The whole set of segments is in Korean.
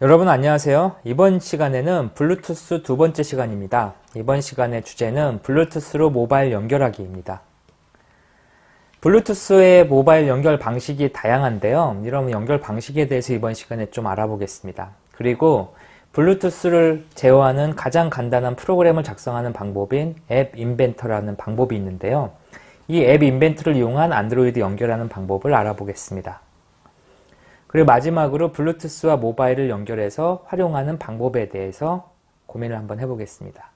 여러분 안녕하세요. 이번 시간에는 블루투스 두 번째 시간입니다. 이번 시간의 주제는 블루투스로 모바일 연결하기입니다. 블루투스의 모바일 연결 방식이 다양한데요. 이런 연결 방식에 대해서 이번 시간에 좀 알아보겠습니다. 그리고 블루투스를 제어하는 가장 간단한 프로그램을 작성하는 방법인 앱 인벤터라는 방법이 있는데요. 이 앱 인벤터를 이용한 안드로이드 연결하는 방법을 알아보겠습니다. 그리고 마지막으로 블루투스와 모바일을 연결해서 활용하는 방법에 대해서 고민을 한번 해보겠습니다.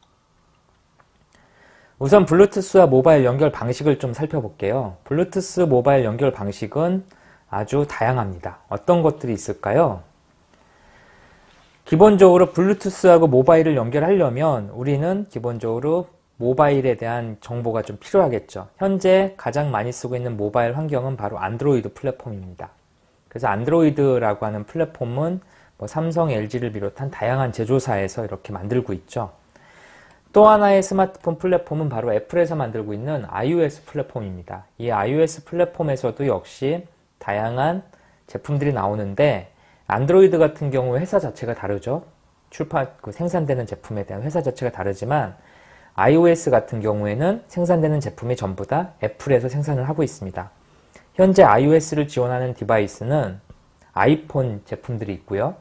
우선 블루투스와 모바일 연결 방식을 좀 살펴볼게요. 블루투스 모바일 연결 방식은 아주 다양합니다. 어떤 것들이 있을까요? 기본적으로 블루투스하고 모바일을 연결하려면 우리는 기본적으로 모바일에 대한 정보가 좀 필요하겠죠. 현재 가장 많이 쓰고 있는 모바일 환경은 바로 안드로이드 플랫폼입니다. 그래서 안드로이드라고 하는 플랫폼은 삼성, LG를 비롯한 다양한 제조사에서 이렇게 만들고 있죠. 또 하나의 스마트폰 플랫폼은 바로 애플에서 만들고 있는 iOS 플랫폼입니다. 이 iOS 플랫폼에서도 역시 다양한 제품들이 나오는데 안드로이드 같은 경우에 회사 자체가 다르죠. 생산되는 제품에 대한 회사 자체가 다르지만 iOS 같은 경우에는 생산되는 제품이 전부 다 애플에서 생산을 하고 있습니다. 현재 iOS를 지원하는 디바이스는 아이폰 제품들이 있고요.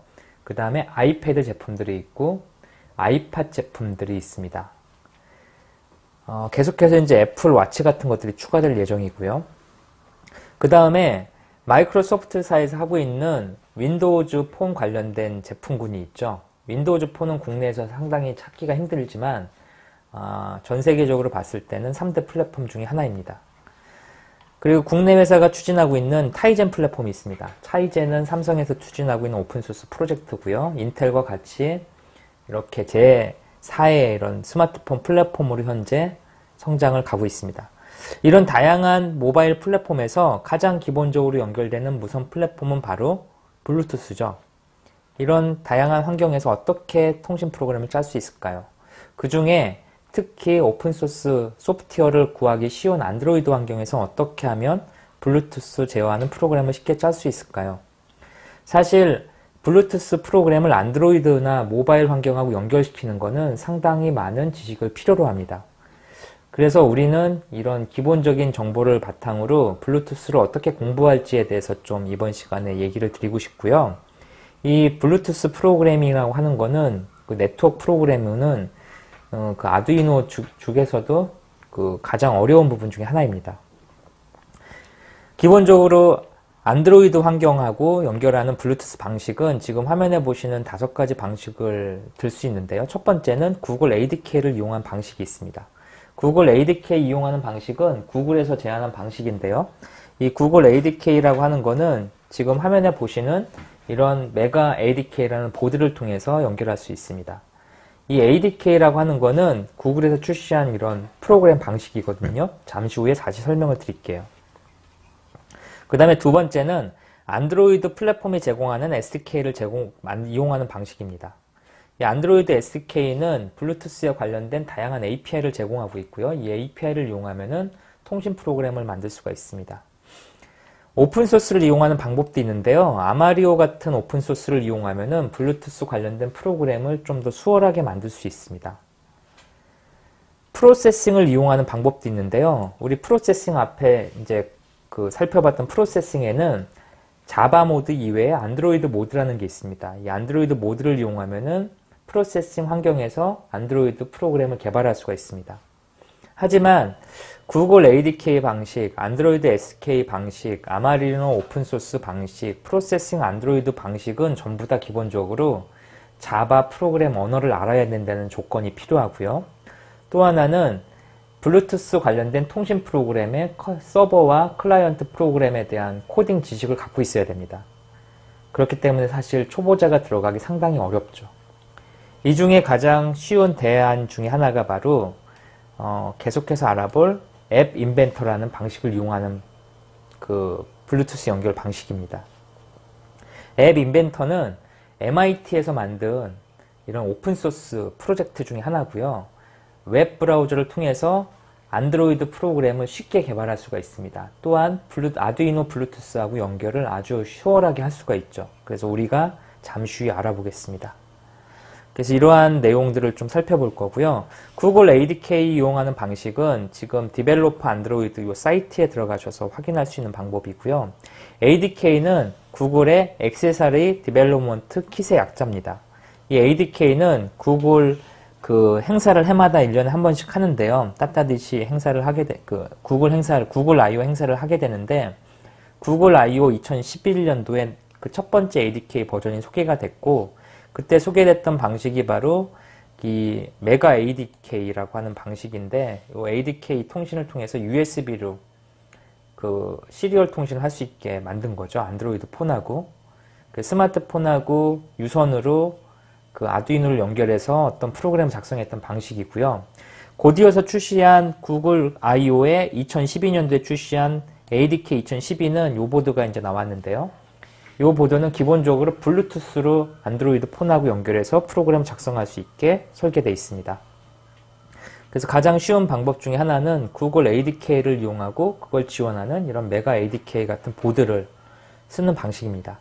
그 다음에 아이패드 제품들이 있고 아이팟 제품들이 있습니다. 계속해서 이제 애플 워치 같은 것들이 추가될 예정이고요. 그 다음에 마이크로소프트사에서 하고 있는 윈도우즈 폰 관련된 제품군이 있죠. 윈도우즈 폰은 국내에서 상당히 찾기가 힘들지만 전 세계적으로 봤을 때는 3대 플랫폼 중에 하나입니다. 그리고 국내 회사가 추진하고 있는 타이젠 플랫폼이 있습니다. 타이젠은 삼성에서 추진하고 있는 오픈소스 프로젝트고요. 인텔과 같이 이렇게 제4의 이런 스마트폰 플랫폼으로 현재 성장을 가고 있습니다. 이런 다양한 모바일 플랫폼에서 가장 기본적으로 연결되는 무선 플랫폼은 바로 블루투스죠. 이런 다양한 환경에서 어떻게 통신 프로그램을 짤 수 있을까요? 그 중에 특히 오픈소스 소프트웨어를 구하기 쉬운 안드로이드 환경에서 어떻게 하면 블루투스 제어하는 프로그램을 쉽게 짤 수 있을까요? 사실 블루투스 프로그램을 안드로이드나 모바일 환경하고 연결시키는 것은 상당히 많은 지식을 필요로 합니다. 그래서 우리는 이런 기본적인 정보를 바탕으로 블루투스를 어떻게 공부할지에 대해서 좀 이번 시간에 얘기를 드리고 싶고요. 이 블루투스 프로그래밍이라고 하는 거는 그 네트워크 프로그래밍은 그 아두이노 중에서도 그 가장 어려운 부분 중에 하나입니다. 기본적으로 안드로이드 환경하고 연결하는 블루투스 방식은 지금 화면에 보시는 5가지 방식을 들 수 있는데요. 첫 번째는 구글 ADK를 이용한 방식이 있습니다. 구글 ADK 이용하는 방식은 구글에서 제안한 방식인데요. 이 구글 ADK라고 하는 거는 지금 화면에 보시는 이런 메가 ADK라는 보드를 통해서 연결할 수 있습니다. 이 ADK라고 하는 거는 구글에서 출시한 이런 프로그램 방식이거든요. 잠시 후에 다시 설명을 드릴게요. 그 다음에 두 번째는 안드로이드 플랫폼이 제공하는 SDK를 이용하는 방식입니다. 이 안드로이드 SDK는 블루투스에 관련된 다양한 API를 제공하고 있고요. 이 API를 이용하면은 통신 프로그램을 만들 수가 있습니다. 오픈소스를 이용하는 방법도 있는데요. 아마리오 같은 오픈소스를 이용하면은 블루투스 관련된 프로그램을 좀 더 수월하게 만들 수 있습니다. 프로세싱을 이용하는 방법도 있는데요. 우리 프로세싱 앞에 이제 살펴봤던 프로세싱에는 자바 모드 이외에 안드로이드 모드라는 게 있습니다. 이 안드로이드 모드를 이용하면은 프로세싱 환경에서 안드로이드 프로그램을 개발할 수가 있습니다. 하지만 구글 ADK 방식, 안드로이드 SK 방식, 아마리노 오픈소스 방식, 프로세싱 안드로이드 방식은 전부 다 기본적으로 자바 프로그램 언어를 알아야 된다는 조건이 필요하고요. 또 하나는 블루투스 관련된 통신 프로그램의 서버와 클라이언트 프로그램에 대한 코딩 지식을 갖고 있어야 됩니다. 그렇기 때문에 사실 초보자가 들어가기 상당히 어렵죠. 이 중에 가장 쉬운 대안 중에 하나가 바로 계속해서 알아볼 앱 인벤터라는 방식을 이용하는 그 블루투스 연결 방식입니다. 앱 인벤터는 MIT에서 만든 이런 오픈소스 프로젝트 중에 하나고요. 웹 브라우저를 통해서 안드로이드 프로그램을 쉽게 개발할 수가 있습니다. 또한 아두이노 블루투스하고 연결을 아주 수월하게 할 수가 있죠. 그래서 우리가 잠시 후에 알아보겠습니다. 그래서 이러한 내용들을 좀 살펴볼 거고요. 구글 ADK 이용하는 방식은 지금 디벨로퍼 안드로이드 이 사이트에 들어가셔서 확인할 수 있는 방법이고요. ADK는 구글의 액세서리 디벨롭먼트 킷의 약자입니다. 이 ADK는 구글 그 행사를 해마다 1년에 한 번씩 하는데요. 따따듯이 행사를 하게 구글 I/O 행사를 하게 되는데 구글 I/O 2011년도에 그 첫 번째 ADK 버전이 소개가 됐고 그때 소개됐던 방식이 바로 이 메가 ADK라고 하는 방식인데 이 ADK 통신을 통해서 USB로 그 시리얼 통신을 할 수 있게 만든 거죠. 안드로이드 폰하고 그 스마트폰하고 유선으로 그 아두이노를 연결해서 어떤 프로그램을 작성했던 방식이고요. 곧이어서 출시한 구글 I/O의 2012년도에 출시한 ADK 2012는 이 보드가 이제 나왔는데요. 이 보드는 기본적으로 블루투스로 안드로이드 폰하고 연결해서 프로그램을 작성할 수 있게 설계되어 있습니다. 그래서 가장 쉬운 방법 중에 하나는 구글 ADK를 이용하고 그걸 지원하는 이런 메가 ADK 같은 보드를 쓰는 방식입니다.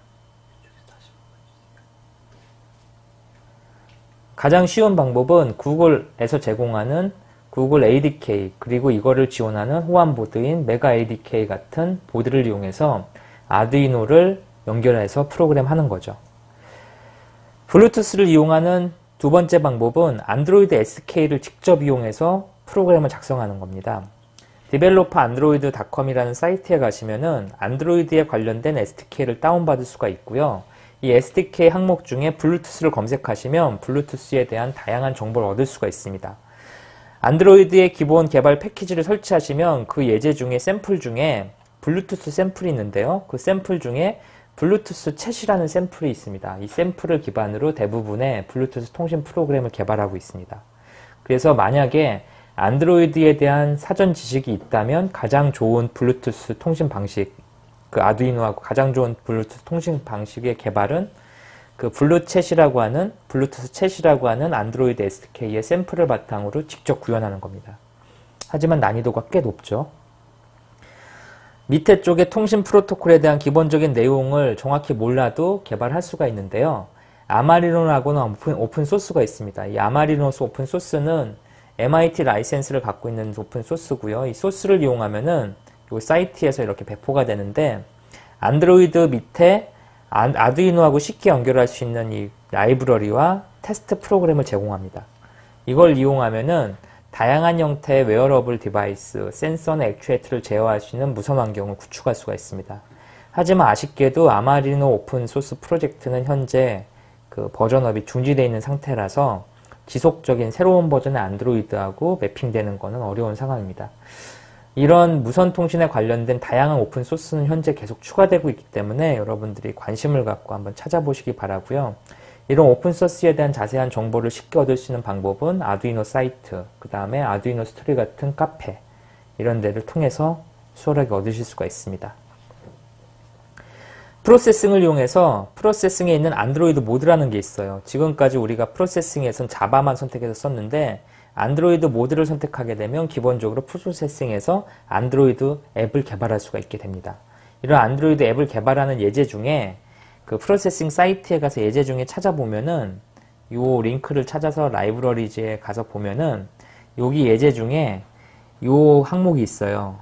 가장 쉬운 방법은 구글에서 제공하는 구글 ADK 그리고 이거를 지원하는 호환보드인 메가 ADK 같은 보드를 이용해서 아두이노를 연결해서 프로그램 하는 거죠. 블루투스를 이용하는 두 번째 방법은 안드로이드 SK를 직접 이용해서 프로그램을 작성하는 겁니다. developerandroid.com이라는 사이트에 가시면은 안드로이드에 관련된 SDK를 다운받을 수가 있고요. 이 SDK 항목 중에 블루투스를 검색하시면 블루투스에 대한 다양한 정보를 얻을 수가 있습니다. 안드로이드의 기본 개발 패키지를 설치하시면 그 예제 중에 샘플 중에 블루투스 샘플이 있는데요. 그 샘플 중에 블루투스 챗이라는 샘플이 있습니다. 이 샘플을 기반으로 대부분의 블루투스 통신 프로그램을 개발하고 있습니다. 그래서 만약에 안드로이드에 대한 사전 지식이 있다면 가장 좋은 블루투스 통신 방식, 그 아두이노하고 가장 좋은 블루투스 통신 방식의 개발은 그 블루투스 챗이라고 하는 안드로이드 SDK의 샘플을 바탕으로 직접 구현하는 겁니다. 하지만 난이도가 꽤 높죠. 밑에 쪽에 통신 프로토콜에 대한 기본적인 내용을 정확히 몰라도 개발할 수가 있는데요. 아마리노라고는 오픈소스가 있습니다. 이 아마리노 오픈소스는 MIT 라이센스를 갖고 있는 오픈소스고요. 이 소스를 이용하면은 이 사이트에서 이렇게 배포가 되는데 안드로이드 밑에 아두이노하고 쉽게 연결할 수 있는 이 라이브러리와 테스트 프로그램을 제공합니다. 이걸 이용하면은 다양한 형태의 웨어러블 디바이스, 센서나 액추에이터를 제어할 수 있는 무선 환경을 구축할 수가 있습니다. 하지만 아쉽게도 아마리노 오픈소스 프로젝트는 현재 그 버전업이 중지되어 있는 상태라서 지속적인 새로운 버전의 안드로이드하고 매핑되는 것은 어려운 상황입니다. 이런 무선 통신에 관련된 다양한 오픈소스는 현재 계속 추가되고 있기 때문에 여러분들이 관심을 갖고 한번 찾아보시기 바라고요. 이런 오픈소스에 대한 자세한 정보를 쉽게 얻을 수 있는 방법은 아두이노 사이트, 그 다음에 아두이노 스토리 같은 카페 이런 데를 통해서 수월하게 얻으실 수가 있습니다. 프로세싱을 이용해서 프로세싱에 있는 안드로이드 모드라는 게 있어요. 지금까지 우리가 프로세싱에선 자바만 선택해서 썼는데 안드로이드 모드를 선택하게 되면 기본적으로 프로세싱에서 안드로이드 앱을 개발할 수가 있게 됩니다. 이런 안드로이드 앱을 개발하는 예제 중에 그 프로세싱 사이트에 가서 예제 중에 찾아보면은 요 링크를 찾아서 라이브러리즈에 가서 보면은 여기 예제 중에 요 항목이 있어요.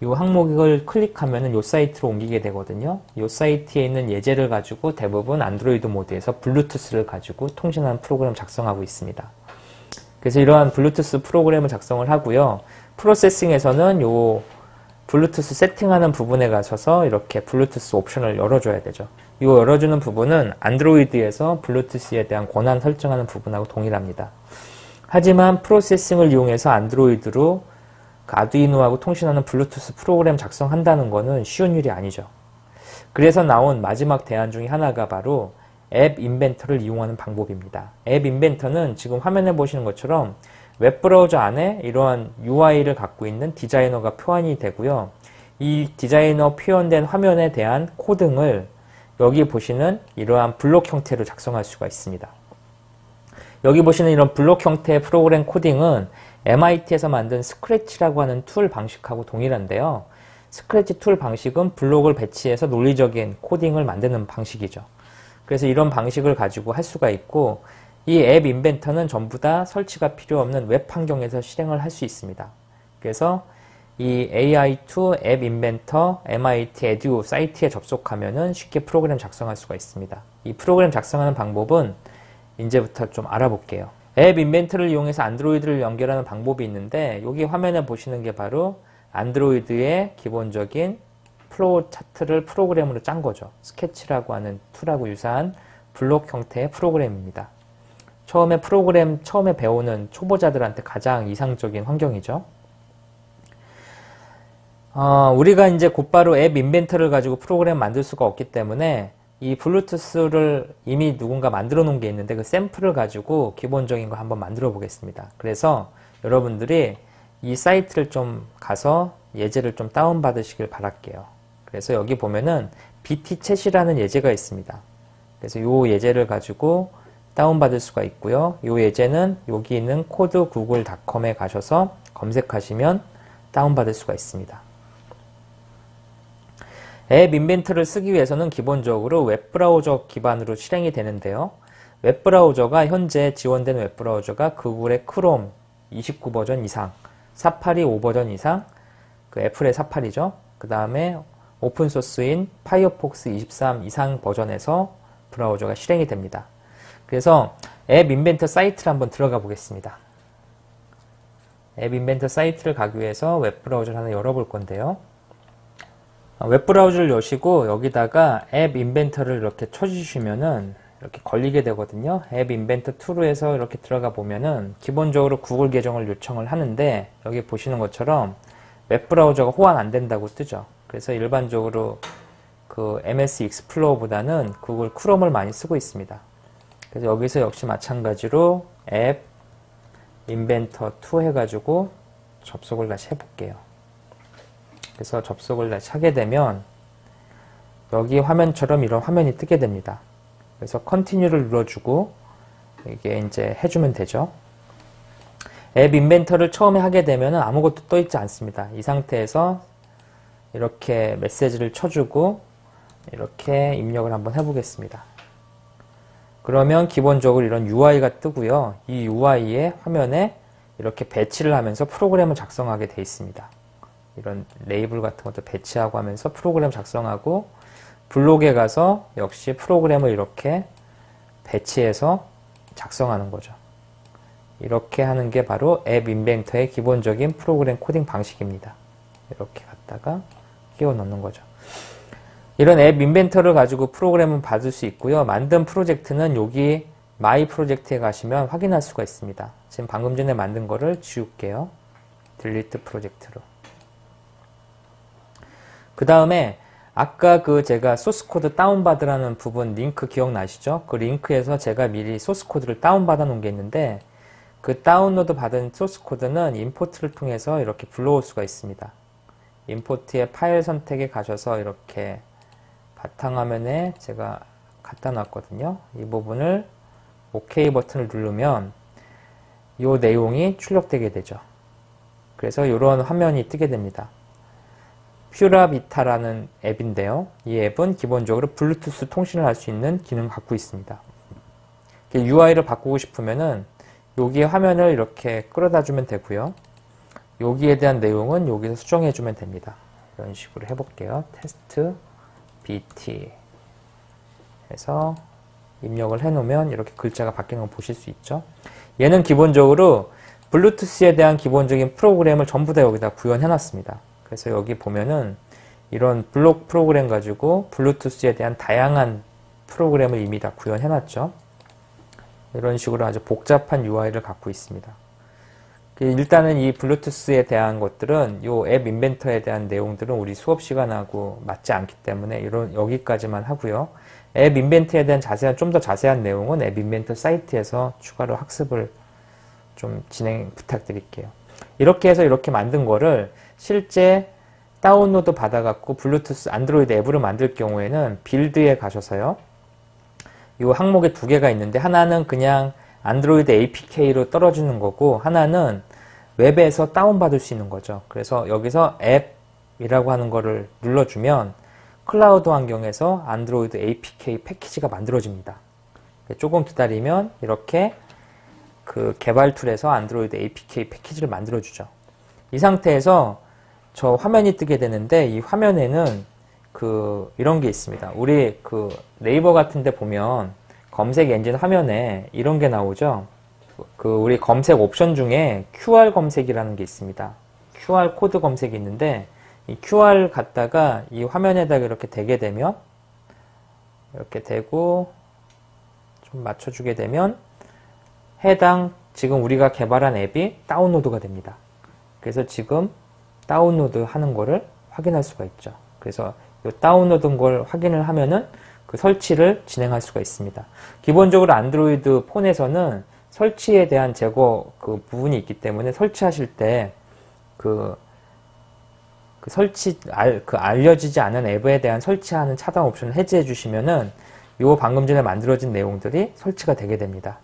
요 항목을 클릭하면은 요 사이트로 옮기게 되거든요. 요 사이트에 있는 예제를 가지고 대부분 안드로이드 모드에서 블루투스를 가지고 통신하는 프로그램을 작성하고 있습니다. 그래서 이러한 블루투스 프로그램을 작성을 하고요. 프로세싱에서는 요 블루투스 세팅하는 부분에 가셔서 이렇게 블루투스 옵션을 열어줘야 되죠. 이 열어주는 부분은 안드로이드에서 블루투스에 대한 권한 설정하는 부분하고 동일합니다. 하지만 프로세싱을 이용해서 안드로이드로 아두이노하고 통신하는 블루투스 프로그램 작성한다는 것은 쉬운 일이 아니죠. 그래서 나온 마지막 대안 중에 하나가 바로 앱 인벤터를 이용하는 방법입니다. 앱 인벤터는 지금 화면에 보시는 것처럼 웹브라우저 안에 이러한 UI를 갖고 있는 디자이너가 표현이 되고요. 이 디자이너 표현된 화면에 대한 코딩을 여기 보시는 이러한 블록 형태로 작성할 수가 있습니다. 여기 보시는 이런 블록 형태의 프로그램 코딩은 MIT에서 만든 스크래치라고 하는 툴 방식하고 동일한데요. 스크래치 툴 방식은 블록을 배치해서 논리적인 코딩을 만드는 방식이죠. 그래서 이런 방식을 가지고 할 수가 있고, 이 앱 인벤터는 전부 다 설치가 필요 없는 웹 환경에서 실행을 할 수 있습니다. 그래서 이 AI2 앱 인벤터 MIT 에듀 사이트에 접속하면은 쉽게 프로그램 작성할 수가 있습니다. 이 프로그램 작성하는 방법은 이제부터 좀 알아볼게요. 앱 인벤터를 이용해서 안드로이드를 연결하는 방법이 있는데, 여기 화면에 보시는 게 바로 안드로이드의 기본적인 플로우 차트를 프로그램으로 짠 거죠. 스케치라고 하는 툴하고 유사한 블록 형태의 프로그램입니다. 처음에 배우는 초보자들한테 가장 이상적인 환경이죠. 우리가 이제 곧바로 앱 인벤터를 가지고 프로그램 만들 수가 없기 때문에 이 블루투스를 이미 누군가 만들어 놓은 게 있는데, 그 샘플을 가지고 기본적인 거 한번 만들어 보겠습니다. 그래서 여러분들이 이 사이트를 좀 가서 예제를 좀 다운 받으시길 바랄게요. 그래서 여기 보면은 BT챗이라는 예제가 있습니다. 그래서 이 예제를 가지고 다운받을 수가 있고요. 이 예제는 여기 있는 codegoogle.com에 가셔서 검색하시면 다운받을 수가 있습니다. 앱 인벤터를 쓰기 위해서는 기본적으로 웹브라우저 기반으로 실행이 되는데요. 웹브라우저가 현재 지원되는 웹브라우저가 구글의 크롬 29 버전 이상, 사파리 5 버전 이상, 그 애플의 사파리죠. 그 다음에 오픈소스인 파이어폭스 23 이상 버전에서 브라우저가 실행이 됩니다. 그래서 앱 인벤터 사이트를 한번 들어가 보겠습니다. 앱 인벤터 사이트를 가기 위해서 웹브라우저를 하나 열어볼 건데요. 웹브라우저를 여시고 여기다가 앱 인벤터를 이렇게 쳐주시면은 이렇게 걸리게 되거든요. 앱 인벤터 툴에서 이렇게 들어가 보면은 기본적으로 구글 계정을 요청을 하는데, 여기 보시는 것처럼 웹브라우저가 호환 안 된다고 뜨죠. 그래서 일반적으로 그 MS 익스플로어보다는 구글 크롬을 많이 쓰고 있습니다. 그래서 여기서 역시 마찬가지로 앱 인벤터 2 해가지고 접속을 다시 해볼게요. 그래서 접속을 다시 하게 되면 여기 화면처럼 이런 화면이 뜨게 됩니다. 그래서 컨티뉴를 눌러주고 이게 이제 해주면 되죠. 앱 인벤터를 처음에 하게 되면 아무것도 떠 있지 않습니다. 이 상태에서 이렇게 메시지를 쳐주고 이렇게 입력을 한번 해보겠습니다. 그러면 기본적으로 이런 UI가 뜨고요. 이 UI의 화면에 이렇게 배치를 하면서 프로그램을 작성하게 되어 있습니다. 이런 레이블 같은 것도 배치하고 하면서 프로그램 작성하고, 블록에 가서 역시 프로그램을 이렇게 배치해서 작성하는 거죠. 이렇게 하는 게 바로 앱 인벤터의 기본적인 프로그램 코딩 방식입니다. 이렇게 갖다가 끼워 넣는 거죠. 이런 앱 인벤터를 가지고 프로그램은 받을 수 있고요. 만든 프로젝트는 여기 마이 프로젝트에 가시면 확인할 수가 있습니다. 지금 방금 전에 만든 거를 지울게요. 딜리트 프로젝트로. 그 다음에 아까 그 제가 소스코드 다운받으라는 부분 링크 기억나시죠? 그 링크에서 제가 미리 소스코드를 다운받아 놓은 게 있는데, 그 다운로드 받은 소스코드는 임포트를 통해서 이렇게 불러올 수가 있습니다. 임포트의 파일 선택에 가셔서 이렇게 바탕화면에 제가 갖다 놨거든요. 이 부분을 OK 버튼을 누르면 이 내용이 출력되게 되죠. 그래서 이런 화면이 뜨게 됩니다. 퓨라비타라는 앱인데요. 이 앱은 기본적으로 블루투스 통신을 할 수 있는 기능을 갖고 있습니다. UI를 바꾸고 싶으면은 여기에 화면을 이렇게 끌어다 주면 되고요. 여기에 대한 내용은 여기서 수정해 주면 됩니다. 이런 식으로 해볼게요. 테스트 BT 해서 입력을 해 놓으면 이렇게 글자가 바뀌는 걸 보실 수 있죠. 얘는 기본적으로 블루투스에 대한 기본적인 프로그램을 전부 다 여기다 구현해 놨습니다. 그래서 여기 보면은 이런 블록 프로그램 가지고 블루투스에 대한 다양한 프로그램을 이미 다 구현해 놨죠. 이런 식으로 아주 복잡한 UI를 갖고 있습니다. 일단은 이 블루투스에 대한 것들은 이 앱 인벤터에 대한 내용들은 우리 수업 시간하고 맞지 않기 때문에 여기까지만 하고요. 앱 인벤터에 대한 좀 더 자세한 내용은 앱 인벤터 사이트에서 추가로 학습을 좀 진행 부탁드릴게요. 이렇게 해서 이렇게 만든 거를 실제 다운로드 받아갖고 블루투스 안드로이드 앱으로 만들 경우에는 빌드에 가셔서요. 이 항목에 두 개가 있는데 하나는 그냥 안드로이드 APK로 떨어지는 거고 하나는 웹에서 다운받을 수 있는 거죠. 그래서 여기서 앱이라고 하는 거를 눌러주면 클라우드 환경에서 안드로이드 APK 패키지가 만들어집니다. 조금 기다리면 이렇게 그 개발 툴에서 안드로이드 APK 패키지를 만들어주죠. 이 상태에서 저 화면이 뜨게 되는데 이 화면에는 이런 게 있습니다. 우리 네이버 같은 데 보면 검색 엔진 화면에 이런 게 나오죠. 우리 검색 옵션 중에 QR 검색이라는 게 있습니다. QR 코드 검색이 있는데 이 QR 갖다가 이 화면에다가 이렇게 대게 되면 이렇게 대고 좀 맞춰주게 되면 해당 지금 우리가 개발한 앱이 다운로드가 됩니다. 그래서 지금 다운로드 하는 거를 확인할 수가 있죠. 그래서 이 다운로드인 걸 확인을 하면은 그 설치를 진행할 수가 있습니다. 기본적으로 안드로이드 폰에서는 설치에 대한 제거 부분이 있기 때문에 설치하실 때 알려지지 않은 앱에 대한 설치하는 차단 옵션을 해제해 주시면은 요 방금 전에 만들어진 내용들이 설치가 되게 됩니다.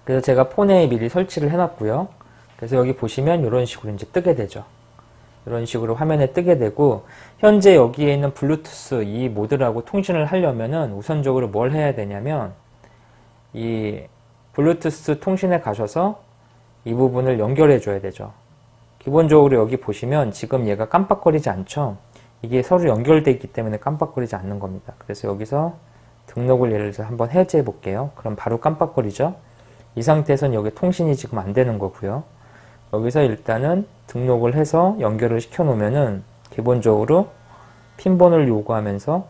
그래서 제가 폰에 미리 설치를 해놨고요. 그래서 여기 보시면 이런 식으로 이제 뜨게 되죠. 이런 식으로 화면에 뜨게 되고 현재 여기에 있는 블루투스 이 모드라고 통신을 하려면은 우선적으로 뭘 해야 되냐면 이 블루투스 통신에 가셔서 이 부분을 연결해 줘야 되죠. 기본적으로 여기 보시면 지금 얘가 깜빡거리지 않죠. 이게 서로 연결되어 있기 때문에 깜빡거리지 않는 겁니다. 그래서 여기서 등록을 예를 들어서 한번 해제해 볼게요. 그럼 바로 깜빡거리죠. 이 상태에서는 여기 통신이 지금 안 되는 거고요. 여기서 일단은 등록을 해서 연결을 시켜 놓으면은 기본적으로 핀번호를 요구하면서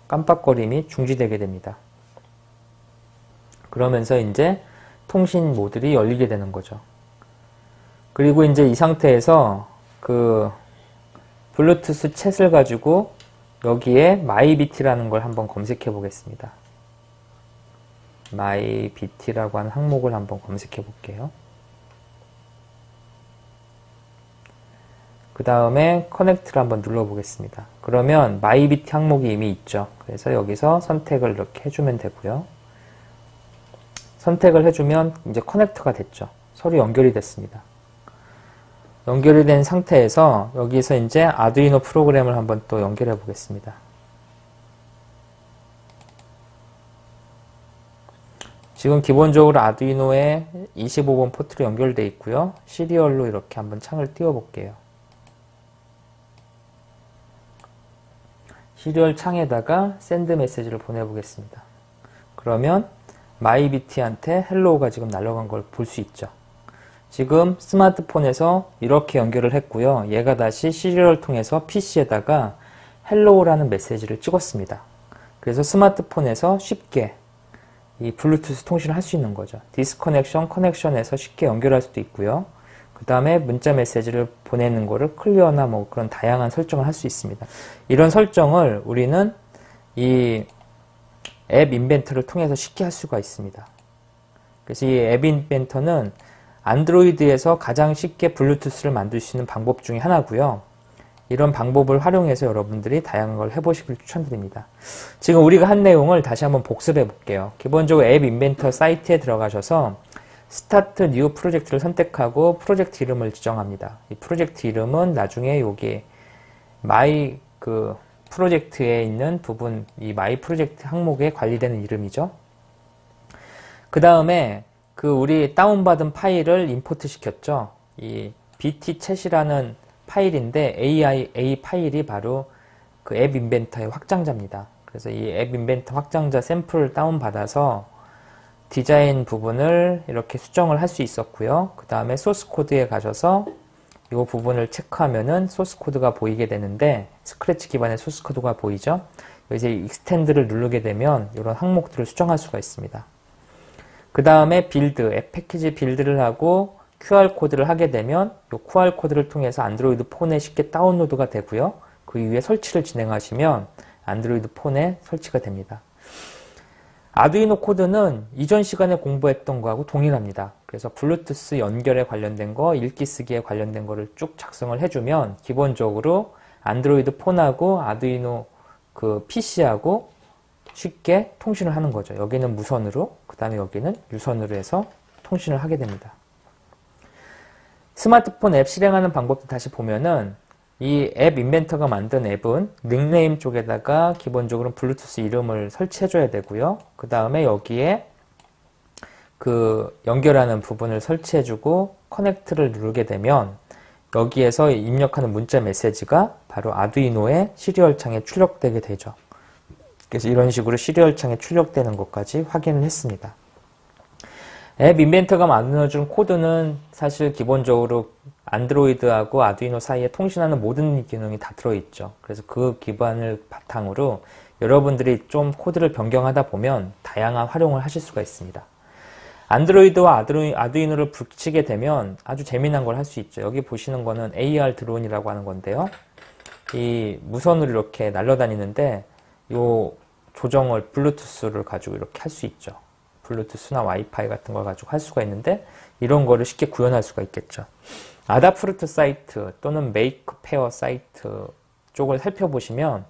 깜빡거림이 중지되게 됩니다. 그러면서 이제 통신 모듈이 열리게 되는 거죠. 그리고 이제 이 상태에서 블루투스 챗을 가지고 여기에 myBT라는 걸 한번 검색해 보겠습니다. myBT라고 하는 항목을 한번 검색해 볼게요. 그 다음에 커넥트를 한번 눌러 보겠습니다. 그러면 myBT 항목이 이미 있죠. 그래서 여기서 선택을 이렇게 해주면 되고요. 선택을 해주면 이제 커넥트가 됐죠. 서로 연결이 됐습니다. 연결이 된 상태에서 여기서 이제 아두이노 프로그램을 한번 또 연결해 보겠습니다. 지금 기본적으로 아두이노에 25번 포트로 연결되어 있고요. 시리얼로 이렇게 한번 창을 띄워 볼게요. 시리얼 창에다가 샌드 메시지를 보내 보겠습니다. 그러면 myBT한테 헬로우가 지금 날아간 걸 볼 수 있죠. 지금 스마트폰에서 이렇게 연결을 했고요. 얘가 다시 시리얼을 통해서 PC에다가 헬로우라는 메시지를 찍었습니다. 그래서 스마트폰에서 쉽게 이 블루투스 통신을 할 수 있는 거죠. 디스커넥션, 커넥션에서 쉽게 연결할 수도 있고요. 그 다음에 문자 메시지를 보내는 거를 클리어나 뭐 그런 다양한 설정을 할 수 있습니다. 이런 설정을 우리는 이 앱 인벤터를 통해서 쉽게 할 수가 있습니다. 그래서 이 앱 인벤터는 안드로이드에서 가장 쉽게 블루투스를 만들 수 있는 방법 중에 하나고요. 이런 방법을 활용해서 여러분들이 다양한 걸 해보시길 추천드립니다. 지금 우리가 한 내용을 다시 한번 복습해 볼게요. 기본적으로 앱 인벤터 사이트에 들어가셔서 스타트 뉴 프로젝트를 선택하고 프로젝트 이름을 지정합니다. 이 프로젝트 이름은 나중에 여기 마이 프로젝트에 있는 부분, 이 마이 프로젝트 항목에 관리되는 이름이죠. 그 다음에 우리 다운받은 파일을 임포트 시켰죠. 이 btchat이라는 파일인데 AIA 파일이 바로 그 앱 인벤터의 확장자입니다. 그래서 이 앱 인벤터 확장자 샘플을 다운받아서 디자인 부분을 이렇게 수정을 할 수 있었고요. 그 다음에 소스 코드에 가셔서 이 부분을 체크하면은 소스 코드가 보이게 되는데 스크래치 기반의 소스 코드가 보이죠. 이제 익스텐드를 누르게 되면 이런 항목들을 수정할 수가 있습니다. 그 다음에 빌드, 앱 패키지 빌드를 하고 QR코드를 하게 되면 이 QR코드를 통해서 안드로이드 폰에 쉽게 다운로드가 되고요. 그 이후에 설치를 진행하시면 안드로이드 폰에 설치가 됩니다. 아두이노 코드는 이전 시간에 공부했던 거하고 동일합니다. 그래서 블루투스 연결에 관련된 거, 읽기 쓰기에 관련된 거를 쭉 작성을 해주면 기본적으로 안드로이드 폰하고 아두이노 그 PC하고 쉽게 통신을 하는 거죠. 여기는 무선으로, 그 다음에 여기는 유선으로 해서 통신을 하게 됩니다. 스마트폰 앱 실행하는 방법도 다시 보면은 이 앱 인벤터가 만든 앱은 닉네임 쪽에다가 기본적으로 블루투스 이름을 설치해줘야 되고요. 그 다음에 여기에 그 연결하는 부분을 설치해주고 커넥트를 누르게 되면 여기에서 입력하는 문자 메시지가 바로 아두이노의 시리얼 창에 출력되게 되죠. 그래서 이런 식으로 시리얼 창에 출력되는 것까지 확인을 했습니다. 앱 인벤터가 만들어준 코드는 사실 기본적으로 안드로이드하고 아두이노 사이에 통신하는 모든 기능이 다 들어있죠. 그래서 그 기반을 바탕으로 여러분들이 좀 코드를 변경하다 보면 다양한 활용을 하실 수가 있습니다. 안드로이드와 아두이노를 붙이게 되면 아주 재미난 걸 할 수 있죠. 여기 보시는 거는 AR 드론이라고 하는 건데요. 이 무선으로 이렇게 날아다니는데 요 조정을 블루투스를 가지고 이렇게 할 수 있죠. 블루투스나 와이파이 같은 걸 가지고 할 수가 있는데 이런 거를 쉽게 구현할 수가 있겠죠. 아다프루트 사이트 또는 메이크페어 사이트 쪽을 살펴보시면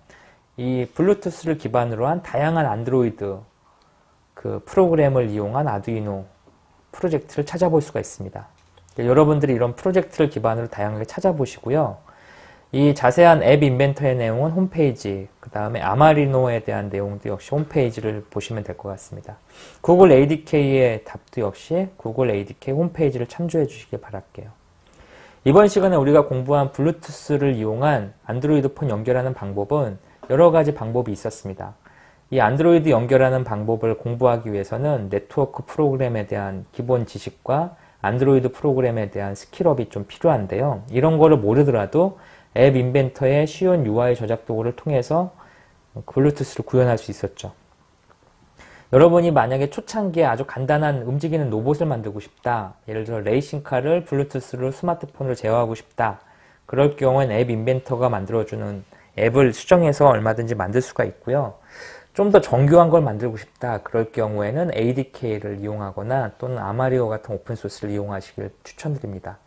이 블루투스를 기반으로 한 다양한 안드로이드 그 프로그램을 이용한 아두이노 프로젝트를 찾아볼 수가 있습니다. 여러분들이 이런 프로젝트를 기반으로 다양하게 찾아보시고요. 이 자세한 앱 인벤터의 내용은 홈페이지, 그 다음에 아마리노에 대한 내용도 역시 홈페이지를 보시면 될 것 같습니다. 구글 ADK의 답도 역시 구글 ADK 홈페이지를 참조해 주시길 바랄게요. 이번 시간에 우리가 공부한 블루투스를 이용한 안드로이드 폰 연결하는 방법은 여러 가지 방법이 있었습니다. 이 안드로이드 연결하는 방법을 공부하기 위해서는 네트워크 프로그램에 대한 기본 지식과 안드로이드 프로그램에 대한 스킬업이 좀 필요한데요. 이런 거를 모르더라도 앱 인벤터의 쉬운 UI 저작 도구를 통해서 블루투스를 구현할 수 있었죠. 여러분이 만약에 초창기에 아주 간단한 움직이는 로봇을 만들고 싶다. 예를 들어 레이싱카를 블루투스로 스마트폰으로 제어하고 싶다. 그럴 경우엔 앱 인벤터가 만들어주는 앱을 수정해서 얼마든지 만들 수가 있고요. 좀 더 정교한 걸 만들고 싶다. 그럴 경우에는 ADK를 이용하거나 또는 아마리오 같은 오픈소스를 이용하시길 추천드립니다.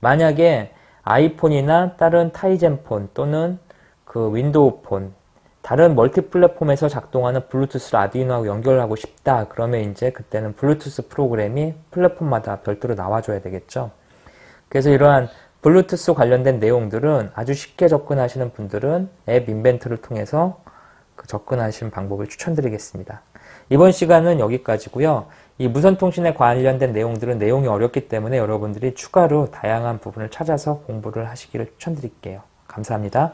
만약에 아이폰이나 다른 타이젠폰 또는 그 윈도우 폰, 다른 멀티 플랫폼에서 작동하는 블루투스를 아두이노하고 연결하고 싶다. 그러면 이제 그때는 블루투스 프로그램이 플랫폼마다 별도로 나와줘야 되겠죠. 그래서 이러한 블루투스 관련된 내용들은 아주 쉽게 접근하시는 분들은 앱 인벤터를 통해서 접근하시는 방법을 추천드리겠습니다. 이번 시간은 여기까지고요. 이 무선통신에 관련된 내용들은 내용이 어렵기 때문에 여러분들이 추가로 다양한 부분을 찾아서 공부를 하시기를 추천드릴게요. 감사합니다.